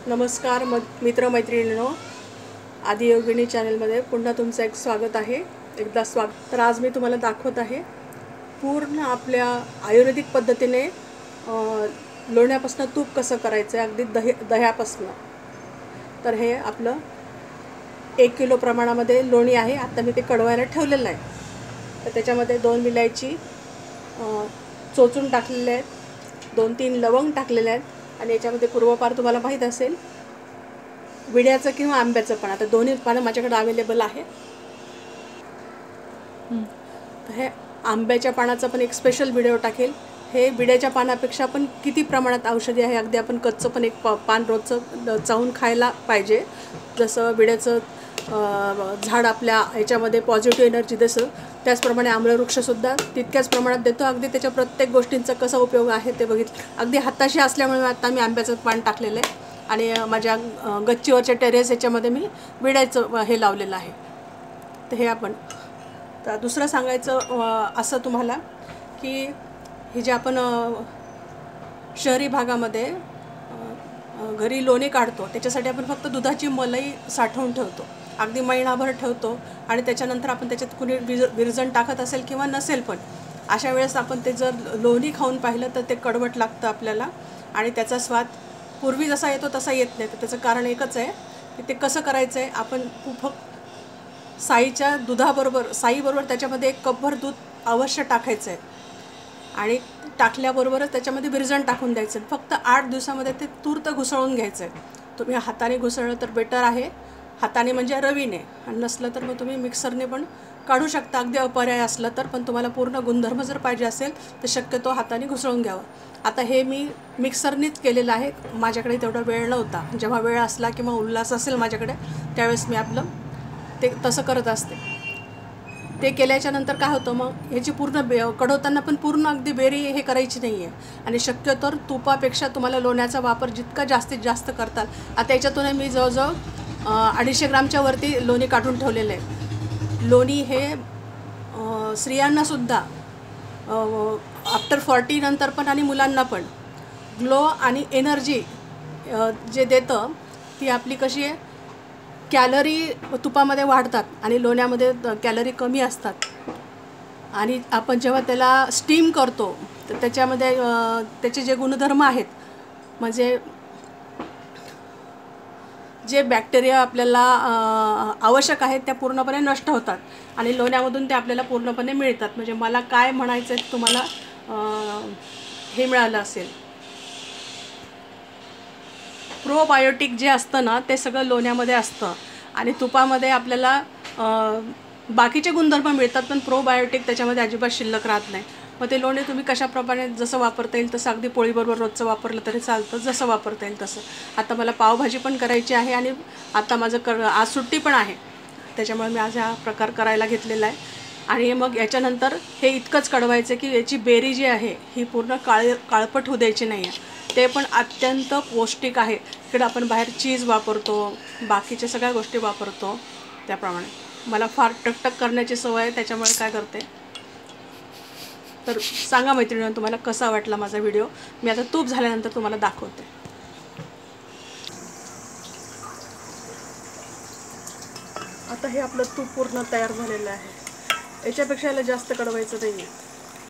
नमस्कार मित्रमैत्रिणींनो, आदियोगिनी चॅनलमध्ये पुन्हा तुमचं एक स्वागत आहे. एकदा स्वागत. तर आज मी तुम्हाला दाखवत आहे पूर्ण आपल्या आयुर्वेदिक पद्धतीने लोण्यापासून तूप कसं करायचं आहे, अगदी दह्यापासून. तर हे आपलं 1 किलो प्रमाणामध्ये लोणी आहे. आता मी ते कडवायला ठेवलेलं आहे. तर त्याच्यामध्ये 2 विलायची चोचून टाकलेल्या आहेत, 2-3 लवंग टाकलेले आहेत आणि याच्यामध्ये पूर्वपार तुम्हाला माहीत असेल विड्याचं किंवा आंब्याचं पण. आता दोन्ही पानं माझ्याकडे अवेलेबल आहे. तर हे आंब्याच्या पानाचा पण एक स्पेशल व्हिडिओ टाकेल. हे विड्याच्या पानापेक्षा पण किती प्रमाणात औषधी आहे. अगदी आपण कच्चं पण एक पान रोजचं चावून खायला पाहिजे. जसं विड्याचं झाड आपल्या ह्याच्यामध्ये पॉझिटिव्ह एनर्जी देतं, त्याचप्रमाणे आम्रवृक्षसुद्धा तितक्याच प्रमाणात देतो. अगदी त्याच्या प्रत्येक गोष्टींचा कसा उपयोग आहे ते बघितलं. अगदी हाताशी असल्यामुळे आता मी आंब्याचं पान टाकलेलं आहे आणि माझ्या गच्चीवरच्या टेरेस याच्यामध्ये मी विड्याचं हे लावलेलं आहे. तर हे आपण तर दुसरं सांगायचं असं तुम्हाला की हे जे आपण शहरी भागामध्ये घरी लोणी काढतो, त्याच्यासाठी आपण फक्त दुधाची मलाई साठवून ठेवतो, अगदी महिनाभर ठेवतो आणि त्याच्यानंतर आपण त्याच्यात कुणी विरजण टाकत असेल किंवा नसेल पण अशा वेळेस आपण ते जर लोणी खाऊन पाहिलं तर ते कडवट लागतं आपल्याला आणि त्याचा स्वाद पूर्वी जसा येतो तसा येत नाही. तर त्याचं कारण एकच आहे की ते कसं करायचं आहे. आपण फक्त साईच्या दुधाबरोबर साईबरोबर त्याच्यामध्ये 1 कपभर दूध अवश्य टाकायचं आहे आणि टाकल्याबरोबरच त्याच्यामध्ये विरजण टाकून द्यायचं. फक्त 8 दिवसामध्ये ते तूर्त घुसळून घ्यायचं आहे. तुम्ही हाताने घुसळलं तर बेटर आहे, हाताने म्हणजे रवीने, आणि नसलं तर मग तुम्ही मिक्सरने पण काढू शकता. अगदी अपर्याय असलं तर. पण तुम्हाला पूर्ण गुणधर्म जर पाहिजे असेल तर शक्यतो हाताने घुसळून घ्यावं. आता हे मी मिक्सरनेच केलेलं आहे. माझ्याकडे तेवढा वेळ नव्हता. जेव्हा वेळ असला किंवा उल्हास असेल माझ्याकडे त्यावेळेस मी आपलं ते तसं करत असते. ते केल्याच्या नंतर काय होतं, मग ह्याची पूर्ण कढवताना पण पूर्ण अगदी बेरी हे करायची नाही आहे. आणि शक्यतो तुपापेक्षा तुम्हाला लोण्याचा वापर जितका जास्तीत जास्त करताल. आता याच्यातून मी जवळजवळ 250 ग्रामच्या वरती लोणी काढून ठेवलेलं आहे. लोणी हे स्त्रियांनासुद्धा आफ्टर 40 नंतर पण आणि मुलांना पण ग्लो आणि एनर्जी जे देतं, ती आपली कशी आहे, कॅलरी तुपामध्ये वाढतात आणि लोण्यामध्ये कॅलरी कमी असतात. आणि आपण जेव्हा त्याला स्टीम करतो तर त्याच्यामध्ये त्याचे जे गुणधर्म आहेत, म्हणजे जे बॅक्टेरिया आपल्याला आवश्यक आहेत त्या पूर्णपणे नष्ट होतात आणि लोण्यामधून ते आपल्याला पूर्णपणे मिळतात. म्हणजे मला काय म्हणायचं आहे, तुम्हाला हे मिळालं असेल, प्रोबायोटिक जे असतं ना ते सगळं लोण्यामध्ये असतं आणि तुपामध्ये आपल्याला बाकीचे गुणधर्म मिळतात पण प्रोबायोटिक त्याच्यामध्ये अजिबात शिल्लक राहत नाही. मग ते लोणी तुम्ही कशाप्रमाणे जसं वापरता येईल तसं, अगदी पोळीबरोबर रोजचं वापरलं तरी चालतं, जसं वापरता येईल तसं. आता मला पावभाजी पण करायची आहे आणि आता माझं आज सुट्टी पण आहे, त्याच्यामुळे मी आज हा प्रकार करायला घेतलेला आहे. आणि मग याच्यानंतर हे इतकंच कळवायचं की याची बेरी जी आहे ही पूर्ण काळपट होऊ द्यायची नाही आहे. ते पण अत्यंत पौष्टिक आहे. इकडे आपण बाहेर चीज वापरतो, बाकीच्या सगळ्या गोष्टी वापरतो, त्याप्रमाणे मला फार टकटक करण्याची सवय आहे, त्याच्यामुळे काय करते. तर सांगा मैत्रिणींनो तुम्हाला कसा वाटला माझा व्हिडिओ. मी आता तूप झाल्यानंतर तुम्हाला दाखवते. आता हे आपलं तूप पूर्ण तयार झालेलं आहे. याच्यापेक्षा याला जास्त कडवायचं नाही आहे.